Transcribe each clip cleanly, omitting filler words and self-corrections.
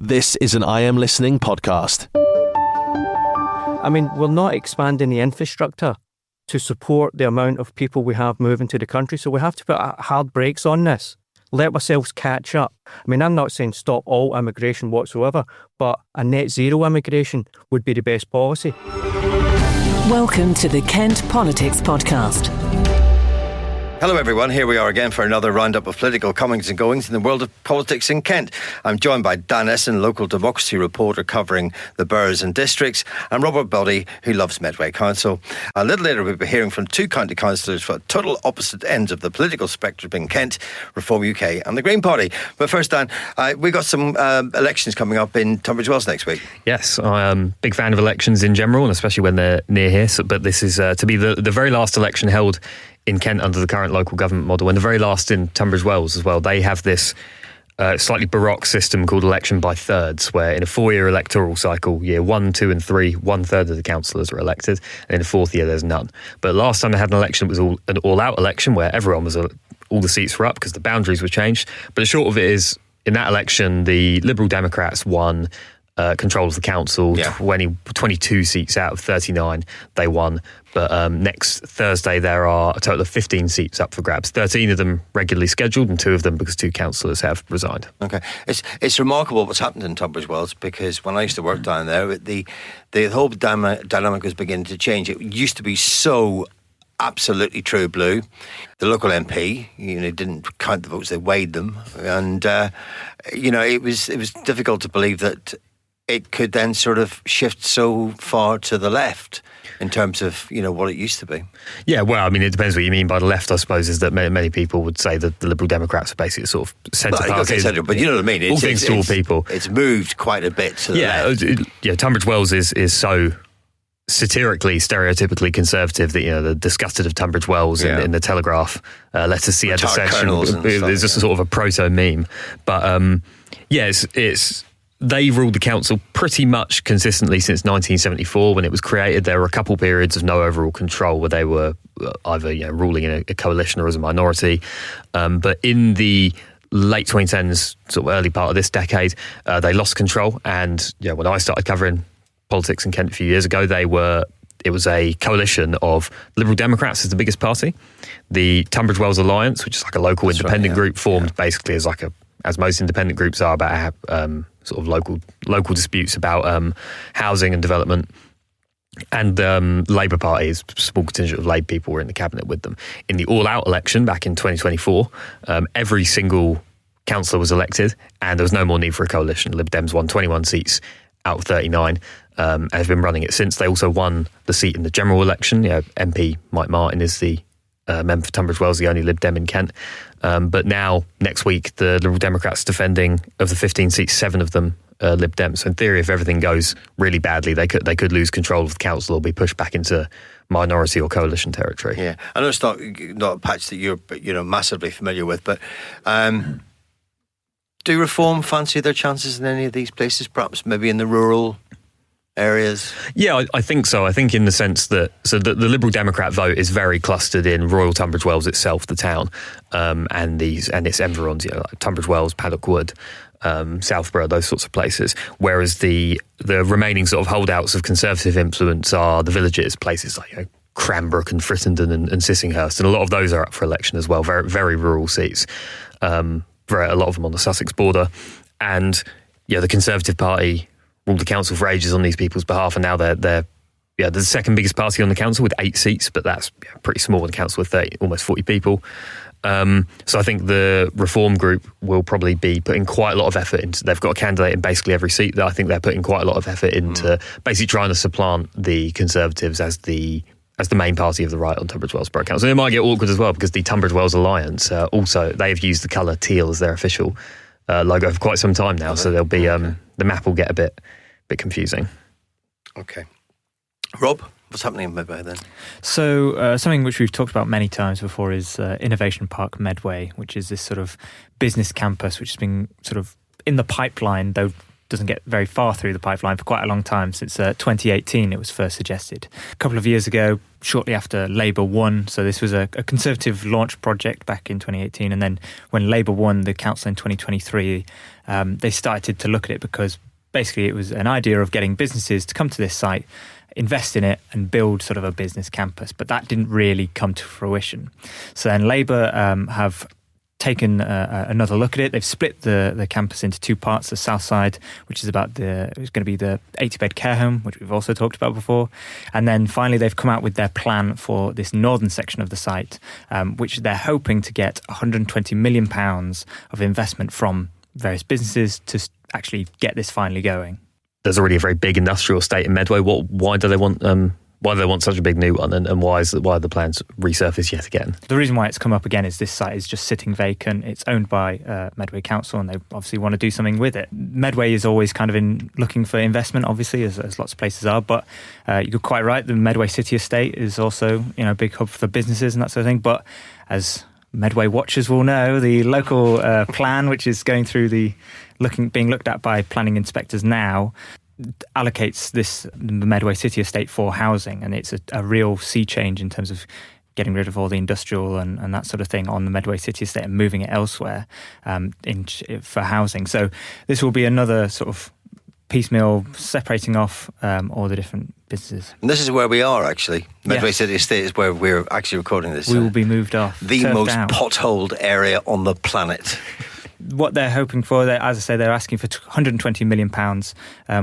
This is an I Am Listening podcast. I mean, we're not expanding the infrastructure to support the amount of people we have moving to the country, so we have to put hard brakes on this. Let ourselves catch up. I mean, I'm not saying stop all immigration whatsoever, but a net zero immigration would be the best policy. Welcome to the Kent Politics Podcast. Hello everyone, here we are again for another roundup of political comings and goings in the world of politics in Kent. I'm joined by Dan Essen, local democracy reporter covering the boroughs and districts, and Robert Boddy, who loves Medway Council. A little later we'll be hearing from two county councillors for total opposite ends of the political spectrum in Kent, Reform UK and the Green Party. But first, Dan, we've got some elections coming up in Tunbridge Wells next week. Yes, I'm a big fan of elections in general, and especially when they're near here. But this is to be the very last election held in Kent under the current local government model, and the very last in Tunbridge Wells as well. They have this slightly baroque system called election by thirds, where in a 4-year electoral cycle, year 1, 2 and 3, 1/3 of the councillors are elected, and in the 4th year there's none. But last time they had an election, it was an all-out election where everyone was all the seats were up because the boundaries were changed. But the short of it is, in that election, the Liberal Democrats won control of the council, 22 seats out of 39 they won. But next Thursday there are a total of 15 seats up for grabs, 13 of them regularly scheduled and 2 of them because 2 councillors have resigned. Okay, it's remarkable what's happened in Tunbridge Wells, because when I used to work down there, the whole dynamic was beginning to change. It used to be so absolutely true blue. The local MP, didn't count the votes; they weighed them, and it was difficult to believe that it could then sort of shift so far to the left in terms of, what it used to be. Yeah, well, I mean, it depends what you mean by the left, I suppose, is that many people would say that the Liberal Democrats are basically sort of centre party. But you know what I mean? All things to all people. It's moved quite a bit to the left. Tunbridge Wells is so satirically, stereotypically conservative that, the disgusted of Tunbridge Wells in the Telegraph, let us see a dissection. There's just a sort of a proto-meme. But, they ruled the council pretty much consistently since 1974 when it was created. There were a couple periods of no overall control where they were either ruling in a coalition or as a minority. But in the late 2010s, sort of early part of this decade, they lost control. And when I started covering politics in Kent a few years ago, it was a coalition of Liberal Democrats as the biggest party, the Tunbridge Wells Alliance, which is like a local independent group formed basically as most independent groups are, about sort of local disputes about housing and development. And Labour Party, is a small contingent of Labour people were in the cabinet with them. In the all-out election back in 2024, every single councillor was elected, and there was no more need for a coalition. Lib Dems won 21 seats out of 39, and have been running it since. They also won the seat in the general election. MP Mike Martin is the member for Tunbridge Wells, the only Lib Dem in Kent. But now, next week, the Liberal Democrats defending, of the 15 seats, 7 of them are Lib Dems. So in theory, if everything goes really badly, they could lose control of the council or be pushed back into minority or coalition territory. Yeah, I know it's not a patch that you're massively familiar with, but do Reform fancy their chances in any of these places, perhaps maybe in the rural areas? Yeah, I think so. I think in the sense that the Liberal Democrat vote is very clustered in Royal Tunbridge Wells itself, the town, and its environs, like Tunbridge Wells, Paddock Wood, Southborough, those sorts of places. Whereas the remaining sort of holdouts of Conservative influence are the villages, places like Cranbrook and Frittenden and Sissinghurst, and a lot of those are up for election as well. Very, very rural seats. A lot of them on the Sussex border, and the Conservative Party ruled the council for ages on these people's behalf, and now they're the second biggest party on the council with 8 seats, but that's pretty small in the council with almost 40 people. So I think the Reform group will probably be putting quite a lot of effort into. They've got a candidate in basically every seat. That I think they're putting quite a lot of effort into basically trying to supplant the Conservatives as the main party of the right on Tunbridge Wells Borough Council. And it might get awkward as well because the Tunbridge Wells Alliance also they've used the colour teal as their official logo for quite some time now. So there'll be the map will get a bit confusing. Okay, Rob, what's happening in Medway then? So something which we've talked about many times before is Innovation Park Medway, which is this sort of business campus which has been sort of in the pipeline, though doesn't get very far through the pipeline for quite a long time, since 2018 it was first suggested. A couple of years ago, shortly after Labour won, so this was a Conservative launch project back in 2018, and then when Labour won the council in 2023, they started to look at it because basically it was an idea of getting businesses to come to this site, invest in it and build sort of a business campus, but that didn't really come to fruition. So then Labour have taken another look at it. They've split the campus into two parts: the south side, which is it's going to be the 80-bed care home, which we've also talked about before, and then finally they've come out with their plan for this northern section of the site, which they're hoping to get £120 million of investment from various businesses to actually get this finally going. There's already a very big industrial estate in Medway. Why do they want such a big new one, and why are the plans resurfaced yet again? The reason why it's come up again is this site is just sitting vacant. It's owned by Medway Council, and they obviously want to do something with it. Medway is always kind of looking for investment, obviously, as lots of places are. But you're quite right. The Medway City Estate is also a big hub for businesses and that sort of thing. But as Medway watchers will know, the local plan, which is going through being looked at by planning inspectors now, allocates the Medway City Estate for housing, and it's a real sea change in terms of getting rid of all the industrial and that sort of thing on the Medway City Estate and moving it elsewhere for housing. So this will be another sort of piecemeal separating off all the different businesses. And this is where we are, actually. Medway City Estate is where we're actually recording this. We will be moved off. The most potholed area on the planet. What they're hoping for, as I say, they're asking for £120 million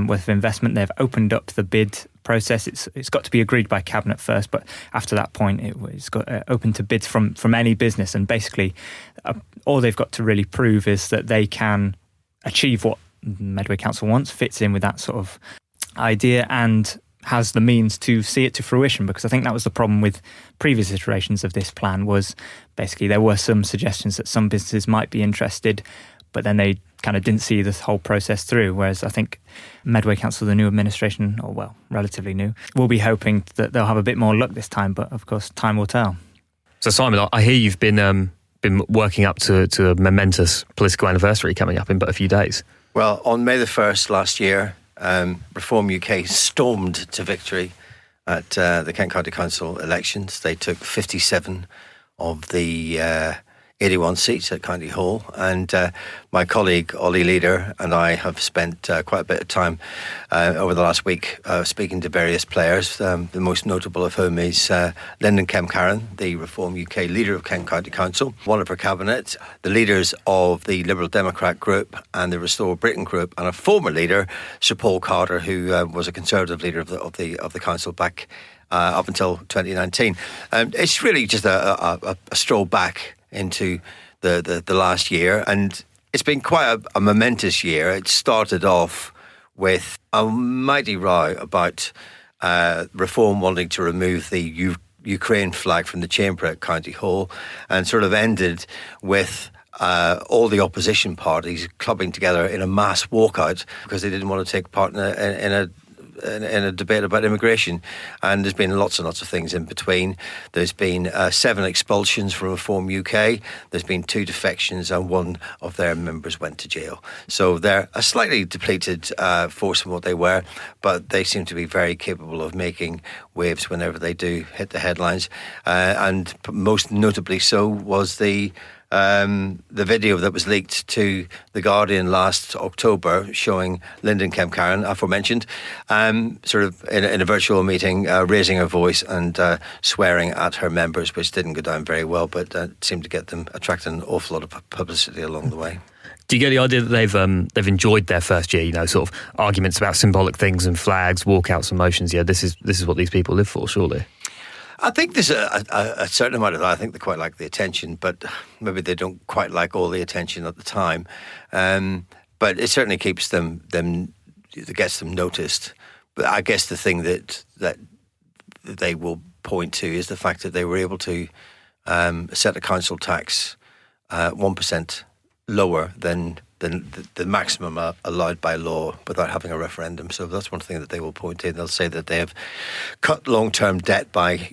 worth of investment. They've opened up the bid process. It's got to be agreed by Cabinet first, but after that point, it's got open to bids from any business. And basically, all they've got to really prove is that they can achieve what Medway Council wants, fits in with that sort of idea, and has the means to see it to fruition. Because I think that was the problem with previous iterations of this plan, was basically there were some suggestions that some businesses might be interested, but then they kind of didn't see this whole process through. Whereas I think Medway Council, the new administration, or well, relatively new, will be hoping that they'll have a bit more luck this time, but of course time will tell. So Simon, I hear you've been working up to a momentous political anniversary coming up in but a few days. Well, on May the 1st last year, Reform UK stormed to victory at the Kent County Council elections. They took 57 of the 81 seats at County Hall, and my colleague Ollie Leader and I have spent quite a bit of time over the last week speaking to various players, the most notable of whom is Lyndon Kemp-Carran, the Reform UK leader of Kent County Council, one of her cabinet, the leaders of the Liberal Democrat group and the Restore Britain group, and a former leader, Sir Paul Carter, who was a Conservative leader of the council back up until 2019. It's really just a stroll back into the last year, and it's been quite a momentous year. It started off with a mighty row about Reform wanting to remove the Ukraine flag from the chamber at County Hall, and sort of ended with all the opposition parties clubbing together in a mass walkout because they didn't want to take part in a debate about immigration. And there's been lots and lots of things in between. There's been 7 expulsions from Reform UK. There's been 2 defections, and 1 of their members went to jail. So they're a slightly depleted force from what they were, but they seem to be very capable of making waves whenever they do hit the headlines. And most notably so was the video that was leaked to The Guardian last October showing Lyndon Kemp-Carran, aforementioned, sort of in a virtual meeting, raising her voice and swearing at her members, which didn't go down very well, but seemed to attract an awful lot of publicity along the way. Do you get the idea that they've enjoyed their first year? Sort of arguments about symbolic things and flags, walkouts, and motions. Yeah, this is what these people live for, surely. I think there's a certain amount of that. I think they quite like the attention, but maybe they don't quite like all the attention at the time. But it certainly keeps them gets them noticed. But I guess the thing that they will point to is the fact that they were able to set the council tax 1% lower than the maximum allowed by law without having a referendum. So that's one thing that they will point to. They'll say that they have cut long-term debt by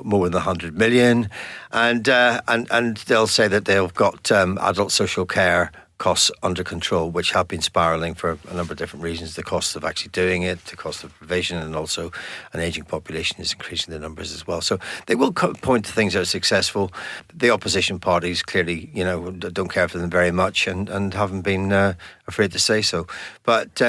more than 100 million, and they'll say that they've got adult social care costs under control, which have been spiralling for a number of different reasons. The cost of actually doing it, the cost of provision, and also an ageing population is increasing the numbers as well. So they will point to things that are successful. The opposition parties clearly, don't care for them very much and haven't been afraid to say so. But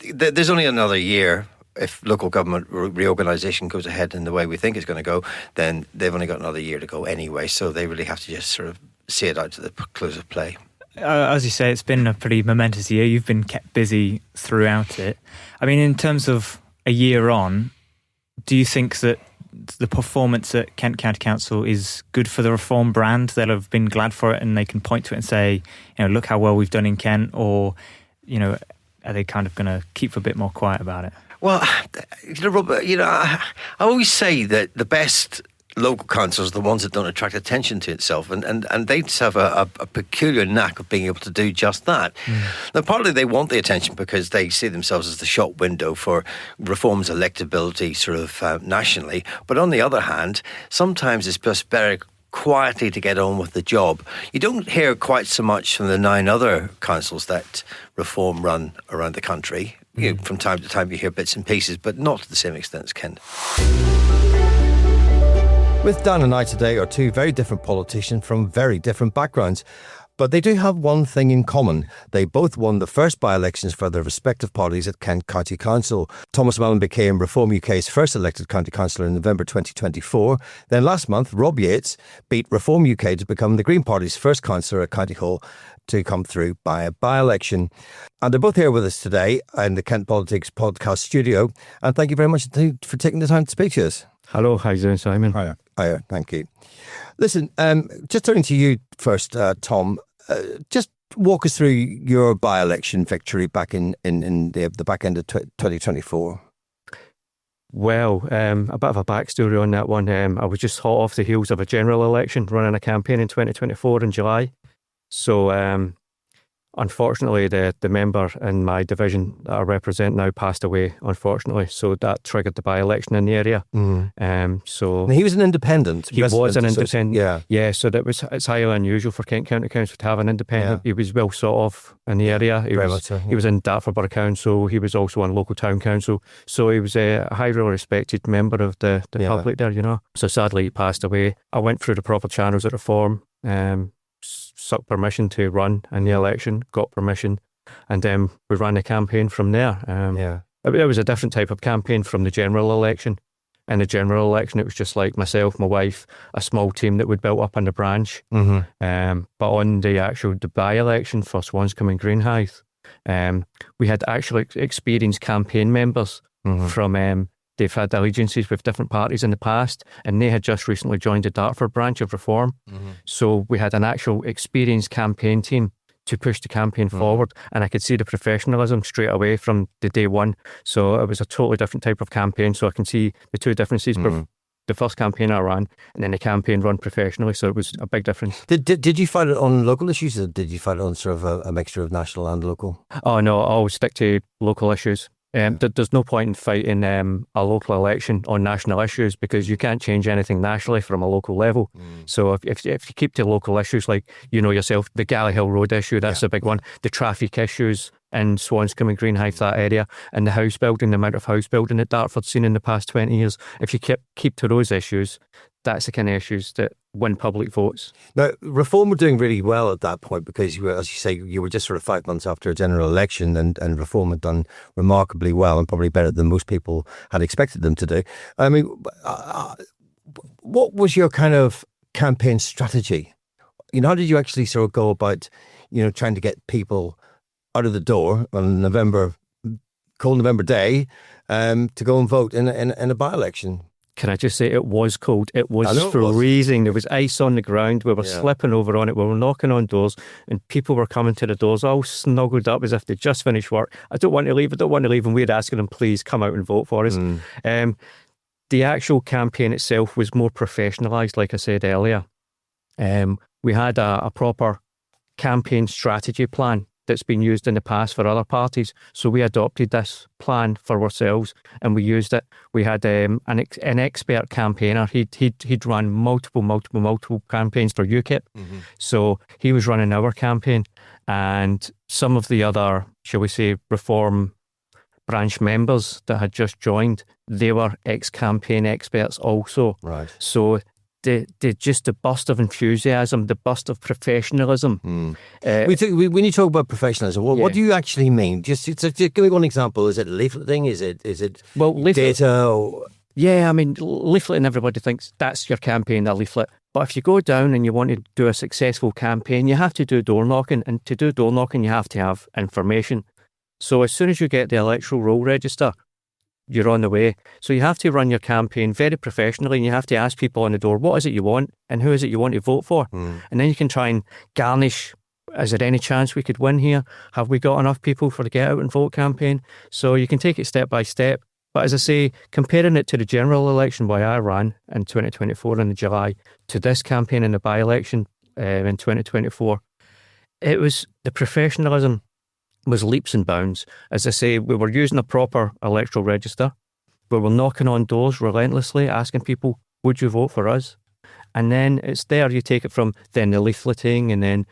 there's only another year. If local government reorganisation goes ahead in the way we think it's going to go, then they've only got another year to go anyway. So they really have to just sort of see it out to the close of play. As you say, it's been a pretty momentous year. You've been kept busy throughout it. I mean, in terms of a year on, do you think that the performance at Kent County Council is good for the Reform brand? They'll have been glad for it and they can point to it and say, look how well we've done in Kent, or, are they kind of going to keep a bit more quiet about it? Well, Robert, I always say that the best local councils are the ones that don't attract attention to itself, and they just have a peculiar knack of being able to do just that. Now, partly they want the attention because they see themselves as the shop window for Reform's electability sort of nationally, but on the other hand, sometimes it's just better quietly to get on with the job. You don't hear quite so much from the 9 other councils that Reform run around the country. From time to time you hear bits and pieces, but not to the same extent as Kent. With Dan and I today are 2 very different politicians from very different backgrounds. But they do have one thing in common. They both won the first by-elections for their respective parties at Kent County Council. Thomas Mellon became Reform UK's first elected county councillor in November 2024. Then last month, Rob Yates beat Reform UK to become the Green Party's first councillor at County Hall to come through by a by-election. And they're both here with us today in the Kent Politics podcast studio. And thank you very much for taking the time to speak to us. Hello, how you doing, Simon? Hiya, thank you. Listen, just turning to you first, Tom. Just walk us through your by-election victory back in the back end of 2024. Well, a bit of a backstory on that one. I was just hot off the heels of a general election, running a campaign in 2024 in July. So, unfortunately, the member in my division that I represent now passed away, unfortunately. So that triggered the by-election in the area. So now, he was an independent. He was an independent. Yeah. So it's highly unusual for Kent County Council to have an independent. Yeah. He was well sought of in the area. He was in Dartford Borough Council. He was also on local town council. So he was a highly respected member of the public there, So sadly, he passed away. I went through the proper channels at Reform. Sought permission to run in the election, got permission, and then we ran the campaign from there. It was a different type of campaign from the general election. In the general election, it was just like myself, my wife, a small team that we'd built up in the branch. But on the by-election for Swanscombe and Greenhithe, we had actually experienced campaign members from they've had allegiances with different parties in the past, and they had just recently joined the Dartford branch of Reform. So we had an actual experienced campaign team to push the campaign forward, and I could see the professionalism straight away from the day one. So it was a totally different type of campaign. So I can see the two differences. The first campaign I ran, and then the campaign run professionally. So it was a big difference. Did you fight it on local issues, or did you fight it on sort of a mixture of national and local? Oh no, I always stick to local issues. There's no point in fighting a local election on national issues because you can't change anything nationally from a local level. So if you keep to local issues like, yourself, the Galley Hill Road issue, that's a big one. The traffic issues in Swanscombe and Greenhithe, that area, and the house building, the amount of house building that Dartford's seen in the past 20 years. If you keep to those issues, that's the kind of issues that win public votes. Now, Reform were doing really well at that point because, as you say, you were just sort of 5 months after a general election, and Reform had done remarkably well and probably better than most people had expected them to do. I mean, what was your kind of campaign strategy? How did you actually sort of go about, trying to get people out of the door on cold November day to go and vote in a by-election? Can I just say it was cold? It was freezing. There was ice on the ground. We were slipping over on it. We were knocking on doors and people were coming to the doors all snuggled up as if they'd just finished work. I don't want to leave. And we'd asking them, please come out and vote for us. The actual campaign itself was more professionalised, like I said earlier. We had a proper campaign strategy plan that's been used in the past for other parties. So we adopted this plan for ourselves and we used it. We had an expert campaigner. He'd run multiple campaigns for UKIP. So he was running our campaign, and some of the other, shall we say, Reform branch members that had just joined, they were ex-campaign experts also. Right. So just the burst of enthusiasm, the burst of professionalism. When you talk about professionalism, what do you actually mean? Just give me one example. Is it leafleting? Is it data? Or? Yeah, I mean, leafleting, everybody thinks that's your campaign, a leaflet. But if you go down and you want to do a successful campaign, you have to do door knocking. And to do door knocking, you have to have information. So as soon as you get the electoral roll register, you're on the way. So you have to run your campaign very professionally, and you have to ask people on the door, what is it you want and who is it you want to vote for? And then you can try and garnish, is there any chance we could win here? Have we got enough people for the Get Out and Vote campaign? So you can take it step by step. But as I say, comparing it to the general election where I ran in 2024 in July to this campaign in the by-election in 2024, it was the professionalism was leaps and bounds. As I say, we were using a proper electoral register. We were knocking on doors relentlessly, asking people, would you vote for us? And then it's there, you take it from then the leafleting, and then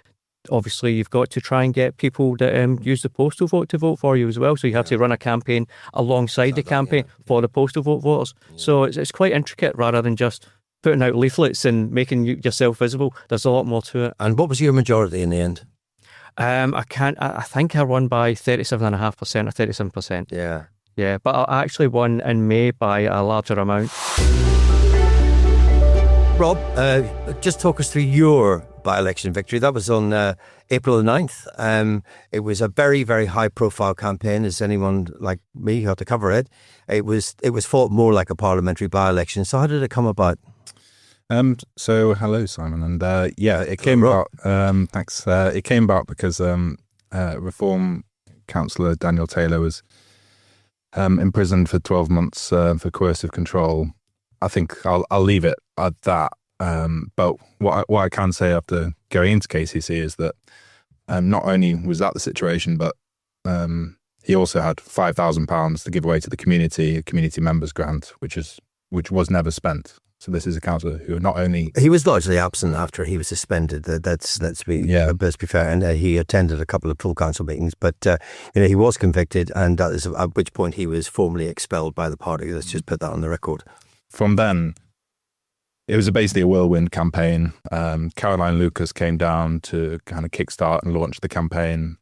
obviously you've got to try and get people that use the postal vote to vote for you as well. So you have to run a campaign alongside the campaign for the postal vote voters. So it's quite intricate rather than just putting out leaflets and making yourself visible. There's a lot more to it. And what was your majority in the end? I think I won by 37.5% or 37%. Yeah, but I actually won in May by a larger amount. Rob, just talk us through your by-election victory. That was on April the 9th. It was a very, very high-profile campaign, as anyone like me who had to cover it. It was fought more like a parliamentary by-election. So how did it come about? So hello, Simon, and it came about. Thanks. It came about because Reform councillor Daniel Taylor was imprisoned for 12 months for coercive control. I think I'll leave it at that. But what I can say after going into KCC is that not only was that the situation, but he also had £5,000 to give away to the community, a community members grant, which was never spent. So this is a councillor who not only... He was largely absent after he was suspended. Let's be fair. And he attended a couple of full council meetings, but he was convicted, and that is at which point he was formally expelled by the party. Let's just put that on the record. From then, it was basically a whirlwind campaign. Caroline Lucas came down to kind of kickstart and launch the campaign.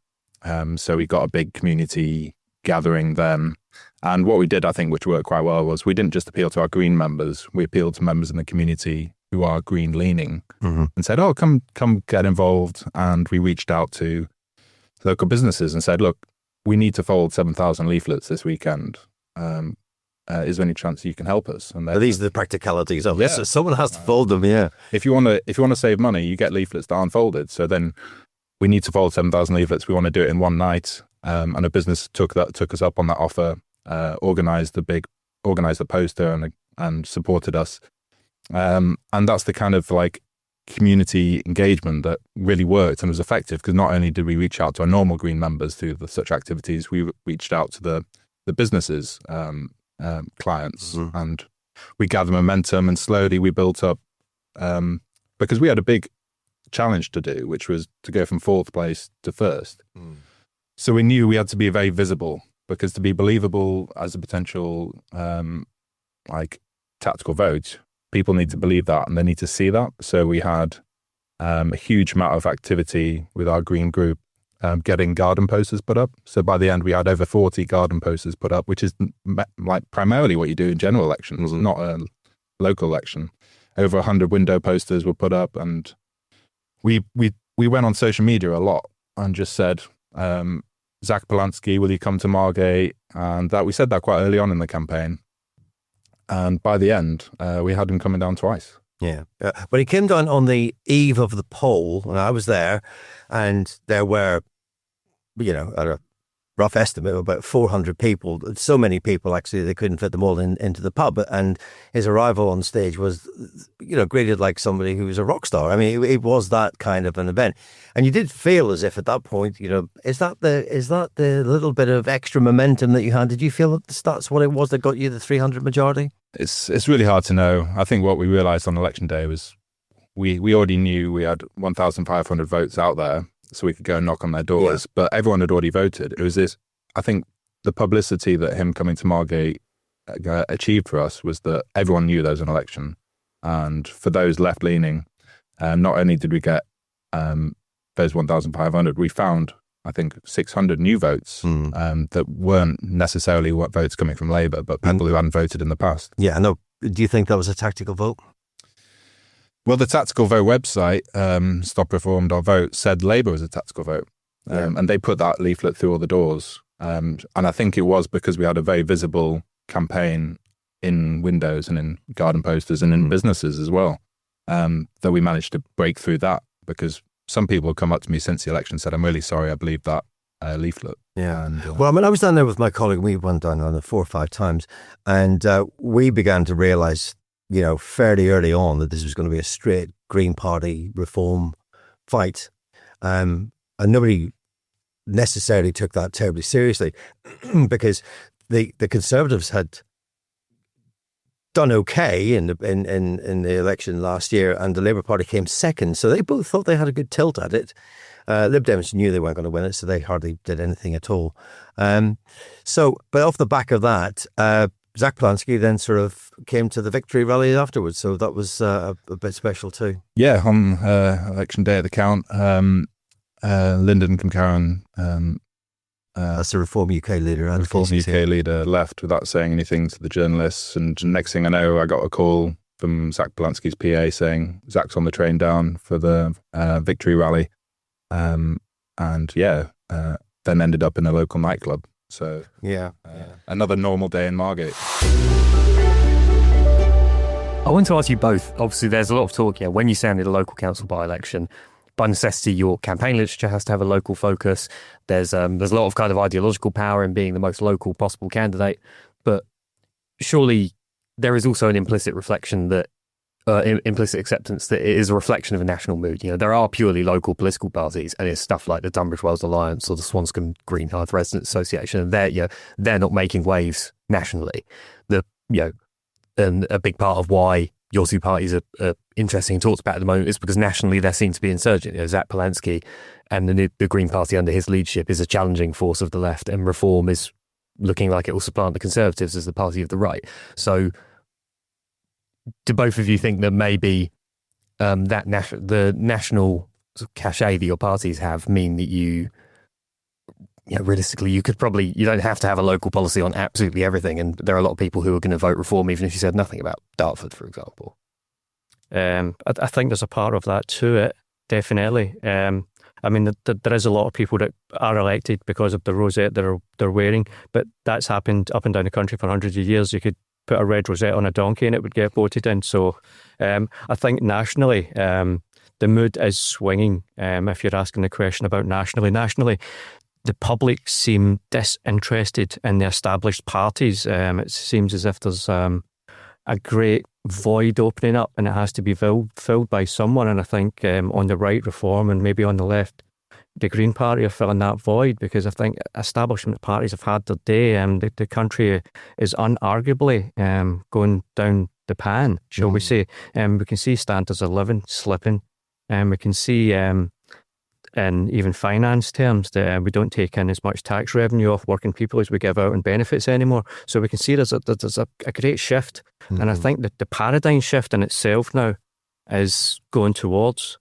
So we got a big community gathering then. And what we did, I think, which worked quite well, was we didn't just appeal to our Green members. We appealed to members in the community who are Green leaning and said, oh, come get involved. And we reached out to local businesses and said, look, we need to fold 7,000 leaflets this weekend. Is there any chance you can help us? And these are the practicalities of it. So someone has to fold them, If you want to save money, you get leaflets that aren't folded. So then we need to fold 7,000 leaflets. We want to do it in one night. And a business took us up on that offer. Organised the poster and supported us, and that's the kind of like community engagement that really worked and was effective, because not only did we reach out to our normal Green members through such activities, we reached out to the businesses clients, and we gathered momentum, and slowly we built up because we had a big challenge to do, which was to go from 4th place to 1st. So we knew we had to be very visible. Because to be believable as a potential tactical vote, people need to believe that and they need to see that. So we had a huge amount of activity with our Green group getting garden posters put up. So by the end, we had over 40 garden posters put up, which is primarily what you do in general elections, not a local election. Over 100 window posters were put up, and we went on social media a lot and just said, Zach Polanski, will you come to Margate? And we said that quite early on in the campaign. And by the end, we had him coming down twice. Yeah. But he came down on the eve of the poll, and I was there, and there were, rough estimate of about 400 people. So many people, actually, they couldn't fit them all into the pub. And his arrival on stage was, greeted like somebody who was a rock star. I mean, it was that kind of an event. And you did feel as if at that point, is that the little bit of extra momentum that you had? Did you feel that's what it was that got you the 300 majority? It's really hard to know. I think what we realised on election day was we already knew we had 1,500 votes out there, so we could go and knock on their doors. But everyone had already voted. It was this, I think the publicity that him coming to Margate achieved for us was that everyone knew there was an election. And for those left-leaning, not only did we get those 1,500, we found, I think, 600 new votes that weren't necessarily votes coming from Labour, but people who hadn't voted in the past. Yeah, no. Do you think that was a tactical vote? Well, the Tactical Vote website, stopreform.vote, said Labour was a tactical vote. And they put that leaflet through all the doors. And I think it was because we had a very visible campaign in windows and in garden posters and in businesses as well, that we managed to break through that, because some people have come up to me since the election and said, I'm really sorry, I believe that leaflet. Yeah. Well, I mean, I was down there with my colleague. We went down there 4 or 5 times, and we began to realise, fairly early on, that this was going to be a straight Green Party reform fight. And nobody necessarily took that terribly seriously because the Conservatives had done okay in the election last year, and the Labour Party came second. So they both thought they had a good tilt at it. Lib Dems knew they weren't going to win it, so they hardly did anything at all. But off the back of that, Zach Polanski then sort of came to the victory rally afterwards. So that was a bit special too. Yeah, on election day at the count, Lyndon Cumcarron, that's the Reform UK leader. Reform UK leader, left without saying anything to the journalists. And next thing I know, I got a call from Zach Polanski's PA saying Zach's on the train down for the victory rally. Then ended up in a local nightclub. So another normal day in Margate. I want to ask you both. Obviously, there's a lot of talk here. When you sounded a local council by-election, by necessity, your campaign literature has to have a local focus. There's a lot of kind of ideological power in being the most local possible candidate. But surely there is also an implicit reflection that, implicit acceptance that it is a reflection of a national mood. There are purely local political parties, and it's stuff like the Tunbridge Wells Alliance or the Swanscombe Greenhearth Residents Association, and they're not making waves nationally. And a big part of why your two parties are interesting and talked about at the moment is because nationally there seem to be insurgent. Zach Polanski and the Green Party under his leadership is a challenging force of the left, and Reform is looking like it will supplant the Conservatives as the party of the right. So do both of you think that maybe the national sort of cachet that your parties have mean that realistically, you don't have to have a local policy on absolutely everything, and there are a lot of people who are going to vote Reform even if you said nothing about Dartford, for example? I think there's a part of that to it, definitely. I mean, there is a lot of people that are elected because of the rosette they're wearing, but that's happened up and down the country for hundreds of years. You could put a red rosette on a donkey and it would get voted in. So I think nationally, the mood is swinging. If you're asking the question about nationally, the public seem disinterested in the established parties. It seems as if there's a great void opening up, and it has to be filled by someone. And I think on the right, Reform, and maybe on the left, the Green Party are filling that void, because I think establishment parties have had their day. The country is unarguably going down the pan, shall we say. We can see standards of living slipping, and we can see in even finance terms that we don't take in as much tax revenue off working people as we give out in benefits anymore. So we can see there's a great shift. And I think that the paradigm shift in itself now is going towards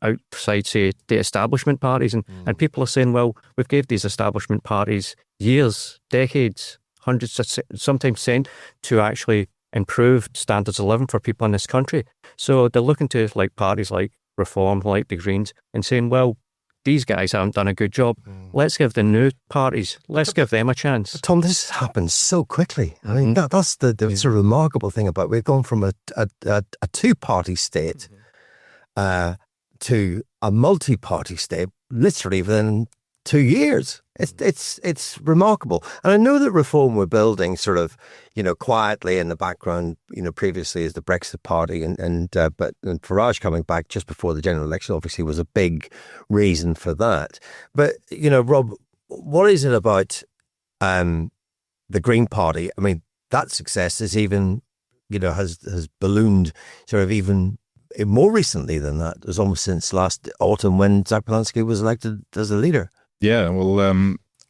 outside, say, the establishment parties. And people are saying, well, we've gave these establishment parties years, decades, hundreds, sometimes centuries, to actually improve standards of living for people in this country. So they're looking to parties like Reform, like the Greens, and saying, well, these guys haven't done a good job. Let's give the new parties, let's give them a chance. But Tom, this happens so quickly. I mean, that's the sort of remarkable thing about it. We've gone from a two-party state to a multi-party state literally within 2 years. It's remarkable. And I know that Reform were building sort of, quietly in the background, previously as the Brexit Party, but Farage coming back just before the general election obviously was a big reason for that. But, Rob, what is it about the Green Party? I mean, that success is even, has ballooned sort of even more recently than that. It was almost since last autumn when Zach Belansky was elected as a leader. Yeah, well,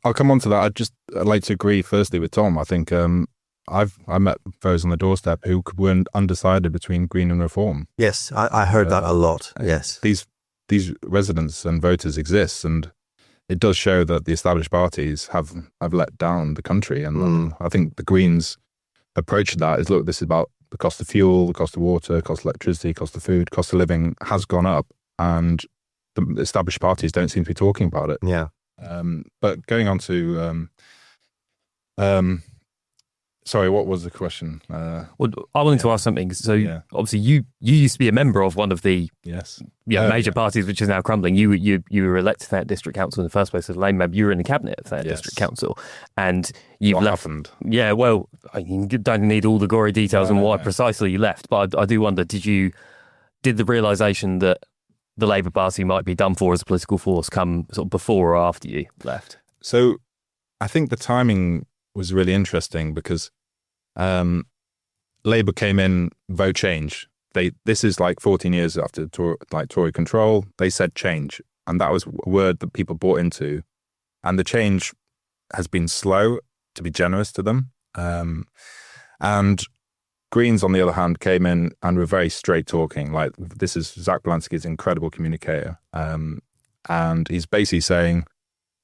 I'll come on to that. I'd like to agree firstly with Tom. I think I met those on the doorstep who were undecided between Green and Reform. Yes, I heard that a lot. Yes, these residents and voters exist, and it does show that the established parties have let down the country. And I think the Greens' approach to that is, look, this is about the cost of fuel, the cost of water, cost of electricity, cost of food, cost of living has gone up, and the established parties don't seem to be talking about it. Yeah. But going on to, sorry, what was the question? Well, I wanted to ask something. So obviously you used to be a member of one of the major parties which is now crumbling. You were elected to that district council in the first place as a Labour member. You were in the cabinet of that district council, and what happened? Yeah, well, you don't need all the gory details on why precisely you left, but I do wonder, did the realisation that the Labour Party might be done for as a political force come sort of before or after you left? So I think the timing was really interesting because Labour came in, vote change. This is like 14 years after Tory control. They said change, and that was a word that people bought into. And the change has been slow, to be generous to them. And Greens, on the other hand, came in and were very straight talking. Like, this is Zach Belansky's incredible communicator. And he's basically saying,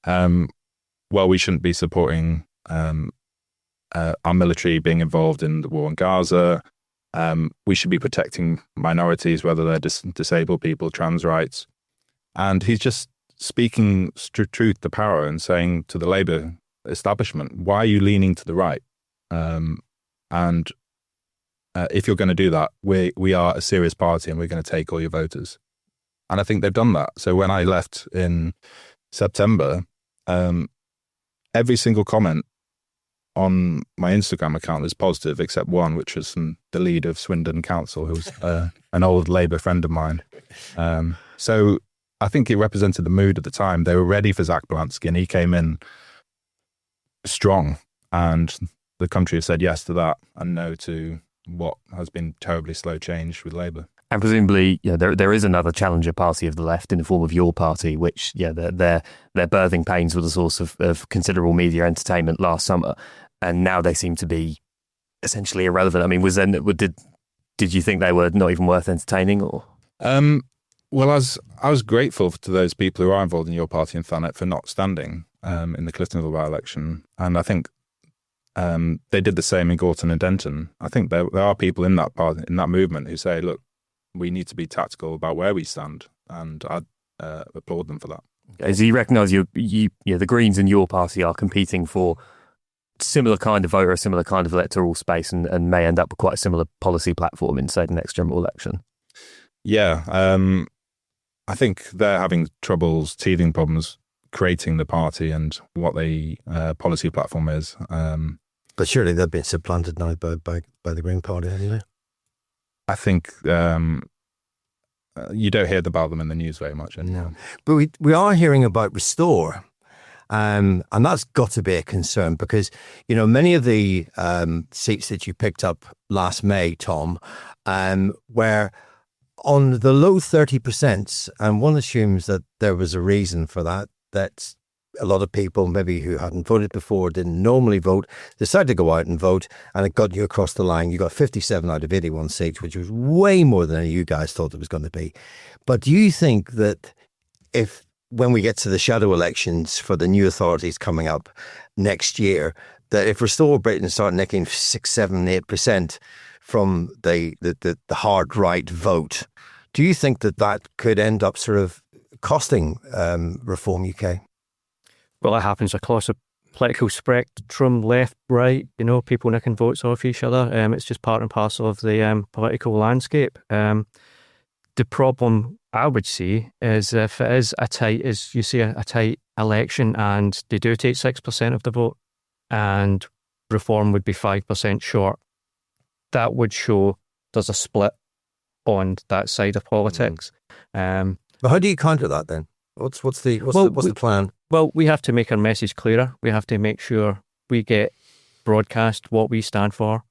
well, we shouldn't be supporting our military being involved in the war in Gaza. We should be protecting minorities, whether they're disabled people, trans rights. And he's just speaking truth to power and saying to the Labour establishment, why are you leaning to the right? And if you're going to do that, we are a serious party and we're going to take all your voters. And I think they've done that. So when I left in September, every single comment on my Instagram account was positive, except one, which was from the lead of Swindon Council, who's an old Labour friend of mine. So I think it represented the mood at the time. They were ready for Zach Belansky, and he came in strong, and the country has said yes to that and no to what has been terribly slow change with Labour. And presumably, there is another challenger party of the left in the form of your party, which, their birthing pains were the source of considerable media entertainment last summer, and now they seem to be essentially irrelevant. I mean, did you think they were not even worth entertaining, or? Well, I was grateful to those people who are involved in your party and Thanet for not standing in the Cliftonville by-election, and I think they did the same in Gorton and Denton. I think there are people in that party, in that movement, who say, look, we need to be tactical about where we stand, and I'd applaud them for that. As you recognise, the Greens and your party are competing for similar kind of voter, a similar kind of electoral space, and may end up with quite a similar policy platform in, say, the next general election. Yeah, I think they're having teething problems creating the party and what the policy platform is. But surely they've been supplanted now by the Green Party anyway. I think you don't hear about them in the news very much anymore. No. But we are hearing about Restore, and that's got to be a concern because, many of the seats that you picked up last May, Tom, were on the low 30%, and one assumes that there was a reason for that a lot of people maybe who hadn't voted before, didn't normally vote, decided to go out and vote, and it got you across the line. You got 57 out of 81 seats, which was way more than you guys thought it was going to be. But do you think that when we get to the shadow elections for the new authorities coming up next year, that if Restore Britain start nicking 6, 7, 8% from the hard right vote, do you think that could end up sort of costing Reform UK? Well, that happens across the political spectrum, left, right, people nicking votes off each other. It's just part and parcel of the political landscape. The problem I would see is if it is a tight election and they do take 6% of the vote and Reform would be 5% short, that would show there's a split on that side of politics. But how do you counter that then? What's the plan? Well, we have to make our message clearer. We have to make sure we get broadcast what we stand for,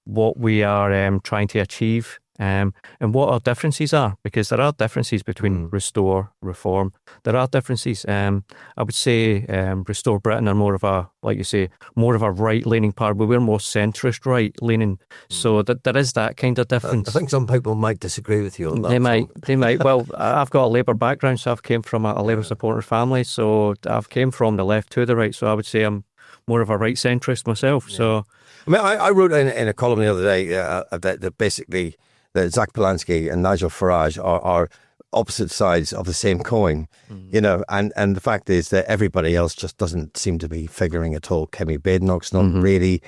what we are trying to achieve, and what our differences are, because there are differences between Restore, Reform. There are differences. I would say Restore Britain are more of a, like you say, more of a right-leaning party, but we're more centrist right-leaning. So there is that kind of difference. I think some people might disagree with you on that. They might. Well, I've got a Labour background, so I've came from a Labour supporter family, so I've came from the left to the right, so I would say I'm more of a right centrist myself. Yeah. So, I mean, I wrote in a column the other day that basically that Zach Polanski and Nigel Farage are opposite sides of the same coin, you know, and the fact is that everybody else just doesn't seem to be figuring at all. Kemi Badenoch's not really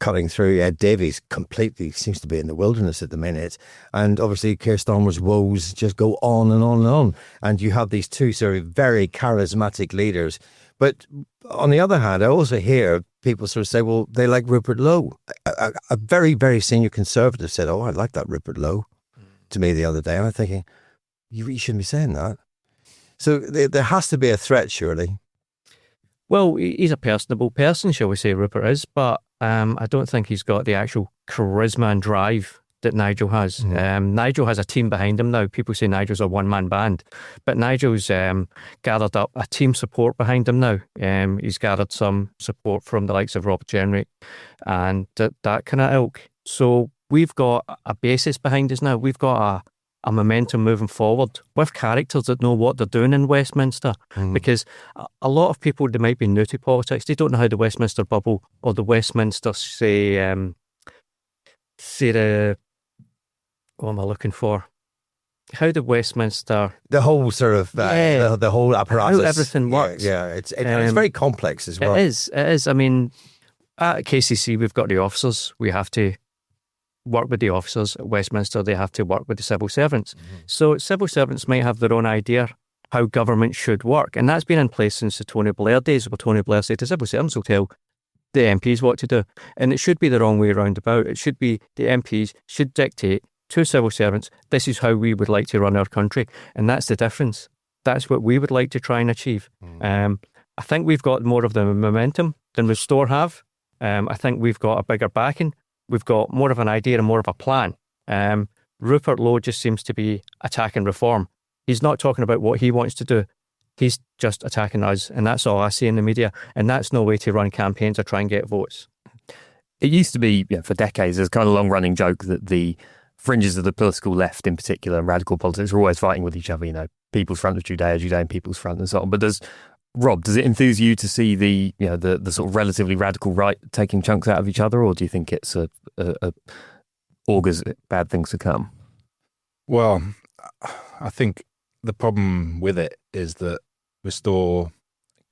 cutting through. Ed Davies completely seems to be in the wilderness at the minute. And obviously Keir Starmer's woes just go on and on and on. And you have these two sort of very charismatic leaders. But on the other hand, I also hear people sort of say, well, they like Rupert Lowe. A very, very senior Conservative said, oh, I like that Rupert Lowe to me the other day. And I'm thinking, you shouldn't be saying that. So there has to be a threat, surely. Well, he's a personable person, shall we say, Rupert is, but I don't think he's got the actual charisma and drive that Nigel has. Nigel has a team behind him now. People say Nigel's a one-man band, but Nigel's gathered up a team support behind him now. He's gathered some support from the likes of Rob Jenrick and that kind of ilk. So we've got a basis behind us now. We've got a momentum moving forward with characters that know what they're doing in Westminster. Because a lot of people, they might be new to politics. They don't know how the Westminster bubble or the Westminster, what am I looking for? How the Westminster... The whole sort of... the whole apparatus. How everything works. Yeah, it's very complex as well. It is. I mean, at KCC, we've got the officers. We have to work with the officers. At Westminster, they have to work with the civil servants. So civil servants might have their own idea how government should work. And that's been in place since the Tony Blair days, where Tony Blair said the civil servants will tell the MPs what to do. And it should be the wrong way round about. It should be the MPs should dictate to civil servants, this is how we would like to run our country. And that's the difference. That's what we would like to try and achieve. I think we've got more of the momentum than Restore have. I think we've got a bigger backing. We've got more of an idea and more of a plan. Rupert Lowe just seems to be attacking Reform. He's not talking about what he wants to do. He's just attacking us. And that's all I see in the media. And that's no way to run campaigns or try and get votes. It used to be, for decades, there's kind of a long-running joke that the fringes of the political left in particular and radical politics are always fighting with each other, People's Front of Judea, Judean People's Front and so on. But does it enthuse you to see the sort of relatively radical right taking chunks out of each other, or do you think it's a augurs bad things to come? Well, I think the problem with it is that Restore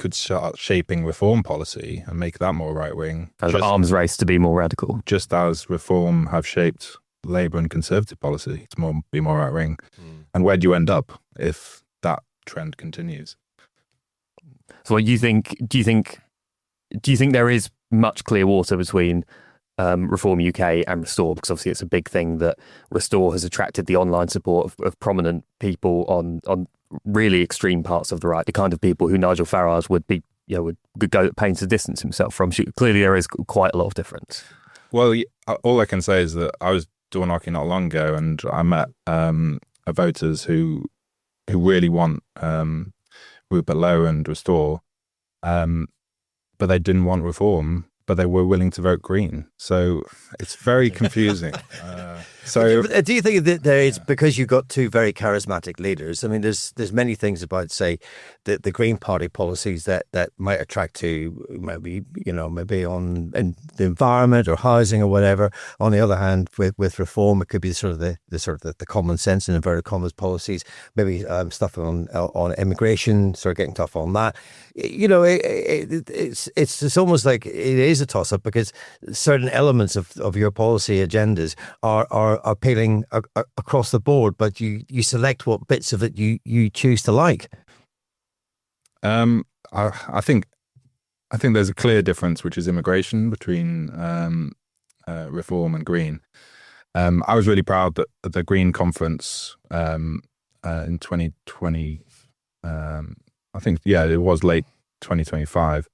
could start shaping Reform policy and make that more right-wing. As an arms race to be more radical. Just as Reform have shaped Labour and Conservative policy to be more right-wing. And where do you end up if that trend continues? So what do you think there is much clear water between Reform UK and Restore? Because obviously it's a big thing that Restore has attracted the online support of prominent people on really extreme parts of the right, the kind of people who Nigel Farage would go at pains to distance himself from. Clearly there is quite a lot of difference. Well, all I can say is that I was door knocking not long ago, and I met voters who really want Rupert Lowe and Restore, but they didn't want Reform, but they were willing to vote Green. So it's very confusing. Do you think that it's because you've got two very charismatic leaders? I mean, there's many things about, say, the Green Party policies that might attract to maybe on in the environment or housing or whatever. On the other hand, with reform, it could be the common sense in inverted commas policies, maybe stuff on immigration, sort of getting tough on that. It's almost like it is a toss up, because certain elements of your policy agendas are appealing across the board, but you select what bits of it you choose to like. I think there's a clear difference, which is immigration, between Reform and Green. I was really proud that at the Green conference in 2020, I think, it was late 2025,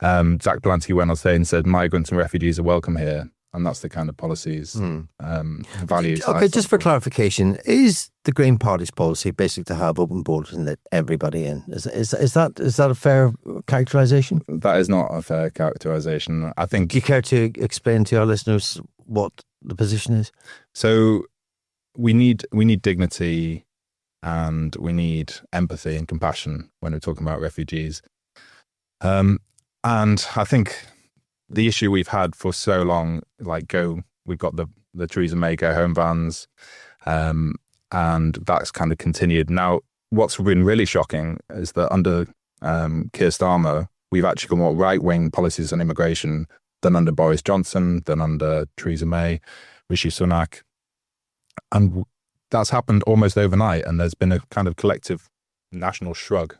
Zach Belansky went on stage and said, migrants and refugees are welcome here. And that's the kind of policies, values. Okay, just for clarification, is the Green Party's policy basically to have open borders and let everybody in? Is that a fair characterisation? That is not a fair characterisation. I think. Do you care to explain to our listeners what the position is? So we need dignity, and we need empathy and compassion when we're talking about refugees. And I think the issue we've had for so long, we've got the Theresa May Go Home vans, and that's kind of continued. Now, what's been really shocking is that under Keir Starmer, we've actually got more right-wing policies on immigration than under Boris Johnson, than under Theresa May, Rishi Sunak. And that's happened almost overnight, and there's been a kind of collective national shrug,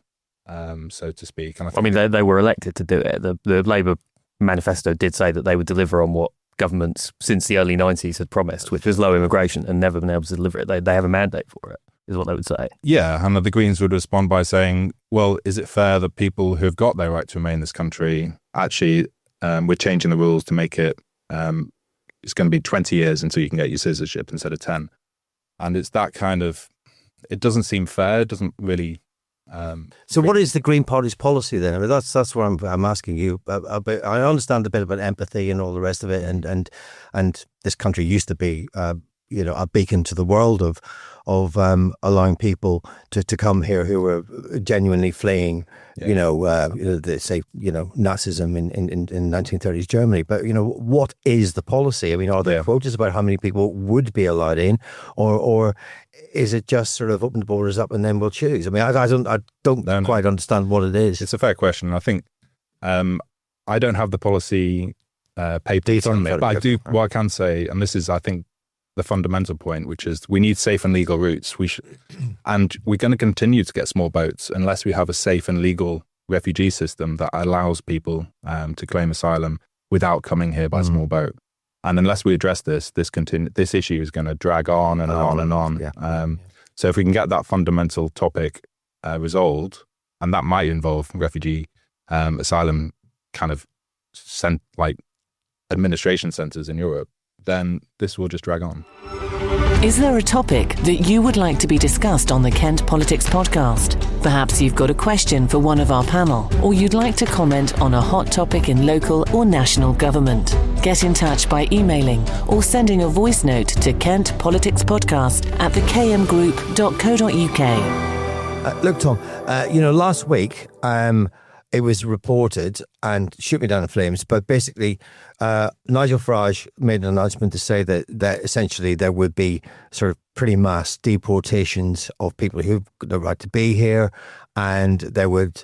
so to speak. And I mean, they were elected to do it. The Labour manifesto did say that they would deliver on what governments since the early 90s had promised, which was low immigration, and never been able to deliver it. They have a mandate for it, is what they would say. Yeah, and the Greens would respond by saying, well, is it fair that people who have got their right to remain in this country, actually, we're changing the rules to make it, it's going to be 20 years until you can get your citizenship instead of 10. And it's that kind of, it doesn't seem fair, it doesn't really. So what is the Green Party's policy then? I mean, that's what I'm asking you about. I understand a bit about empathy and all the rest of it, and this country used to be, a beacon to the world of allowing people to come here who were genuinely fleeing, they say, Nazism in 1930s Germany. But, what is the policy? I mean, are there quotas about how many people would be allowed in, or is it just sort of open the borders up and then we'll choose? I mean, I don't quite understand what it is. It's a fair question. I think I don't have the policy papers on me, but I do. What I can say, and this is, I think, the fundamental point, which is we need safe and legal routes. And we're going to continue to get small boats unless we have a safe and legal refugee system that allows people to claim asylum without coming here by small boat. And unless we address this issue is going to drag on and on and on. Yeah. So if we can get that fundamental topic resolved, and that might involve refugee asylum kind of administration centres in Europe, then this will just drag on. Is there a topic that you would like to be discussed on the Kent Politics podcast? Perhaps you've got a question for one of our panel, or you'd like to comment on a hot topic in local or national government. Get in touch by emailing or sending a voice note to kentpoliticspodcast@thekmgroup.co.uk. Look, Tom, last week it was reported, and shoot me down in flames, but basically Nigel Farage made an announcement to say that essentially there would be sort of pretty mass deportations of people who've got the right to be here, and there would,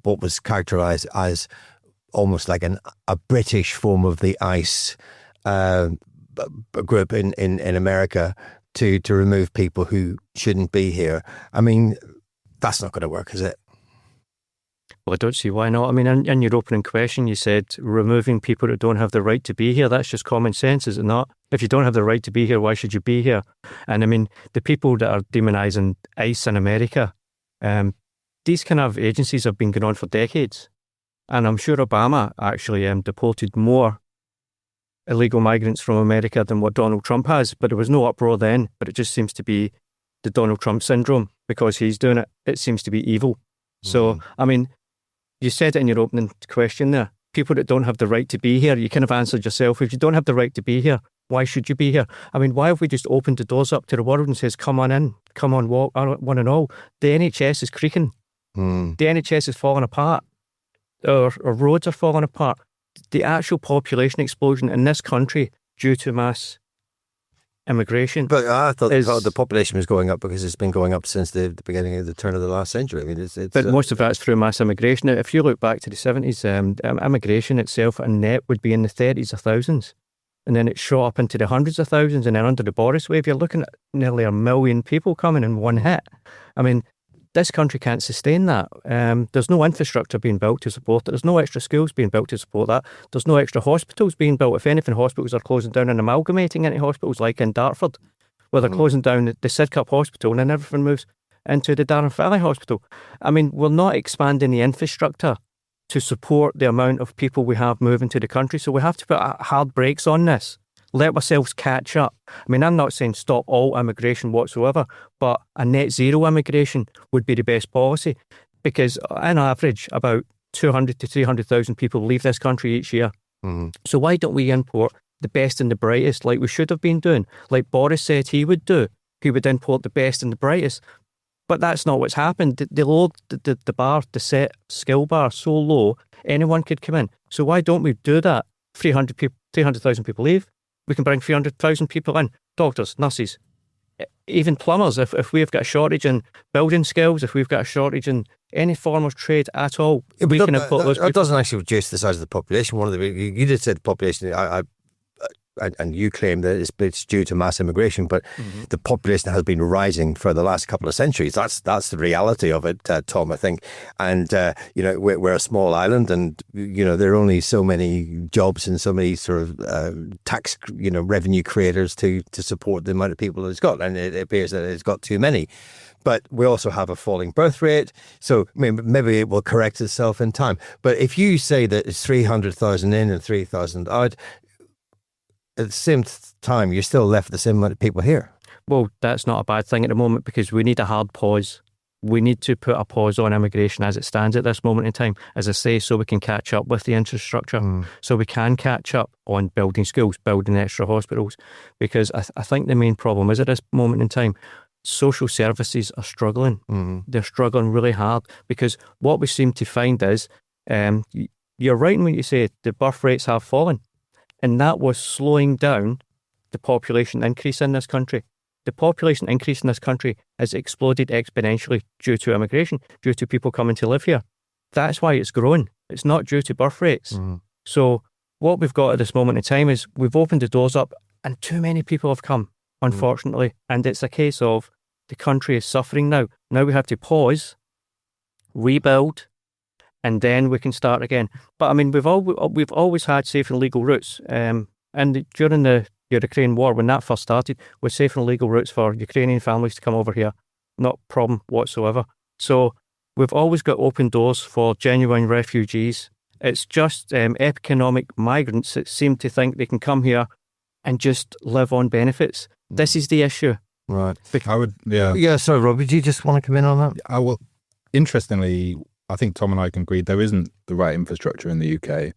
what was characterised as almost like a British form of the ICE group in America to remove people who shouldn't be here. I mean, that's not going to work, is it? Well, I don't see why not. I mean, in your opening question, you said removing people that don't have the right to be here. That's just common sense, is it not? If you don't have the right to be here, why should you be here? And I mean, the people that are demonising ICE in America, these kind of agencies have been going on for decades. And I'm sure Obama actually deported more illegal migrants from America than what Donald Trump has. But there was no uproar then. But it just seems to be the Donald Trump syndrome. Because he's doing it, it seems to be evil. So, I mean, you said it in your opening question there, people that don't have the right to be here, you kind of answered yourself, if you don't have the right to be here, why should you be here? I mean, why have we just opened the doors up to the world and says, come on in, come on, walk, one and all? The NHS is creaking. The NHS is falling apart. Our roads are falling apart. the actual population explosion in this country due to mass immigration. But I thought the population was going up because it's been going up since the beginning of the turn of the last century. I mean, but most of that's through mass immigration. Now, if you look back to the 70s, immigration itself and net would be in the 30s of thousands. And then it shot up into the hundreds of thousands. And then under the Boris wave, you're looking at nearly 1 million people coming in one hit. I mean, this country can't sustain that. There's no infrastructure being built to support it. There's no extra schools being built to support that. There's no extra hospitals being built. If anything, hospitals are closing down and amalgamating into hospitals like in Dartford, where they're closing down the Sidcup Hospital and then everything moves into the Darren Valley Hospital. I mean, we're not expanding the infrastructure to support the amount of people we have moving to the country. So we have to put hard brakes on this. Let ourselves catch up. I mean, I'm not saying stop all immigration whatsoever, but a net zero immigration would be the best policy, because on average, about 200 to 300,000 people leave this country each year. Mm-hmm. So why don't we import the best and the brightest like we should have been doing, like Boris said he would do? He would import the best and the brightest. But that's not what's happened. They lowered the bar, the set skill bar so low, anyone could come in. So why don't we do that? 300,000 people leave. We can bring 300,000 people in. Doctors, nurses, even plumbers. If we've got a shortage in building skills, if we've got a shortage in any form of trade at all, we can import those people. It doesn't actually reduce the size of the population. One of the you did say the population. And you claim that it's due to mass immigration, but the population has been rising for the last couple of centuries. That's the reality of it, Tom, I think. And we're a small island, and there are only so many jobs and so many sort of tax revenue creators to support the amount of people it's got, and it appears that it's got too many. But we also have a falling birth rate, so maybe it will correct itself in time. But if you say that it's 300,000 in and 3,000 out, at the same time, you're still left with the same amount of people here. Well, that's not a bad thing at the moment, because we need a hard pause. We need to put a pause on immigration as it stands at this moment in time, as I say, so we can catch up with the infrastructure, so we can catch up on building schools, building extra hospitals, because I think the main problem is at this moment in time, social services are struggling. They're struggling really hard, because what we seem to find is, you're right when you say the birth rates have fallen. And that was slowing down the population increase in this country. The population increase in this country has exploded exponentially due to immigration, due to people coming to live here. That's why it's growing. It's not due to birth rates. So what we've got at this moment in time is we've opened the doors up and too many people have come, unfortunately. And it's a case of the country is suffering now. Now we have to pause, rebuild, and then we can start again. But I mean, we've always had safe and legal routes. And during the Ukraine war, when that first started, with safe and legal routes for Ukrainian families to come over here, not a problem whatsoever. So we've always got open doors for genuine refugees. It's just economic migrants that seem to think they can come here and just live on benefits. This is the issue. Right. Yeah, sorry, Rob, did you just want to come in on that? Well, interestingly, I think Tom and I can agree there isn't the right infrastructure in the UK.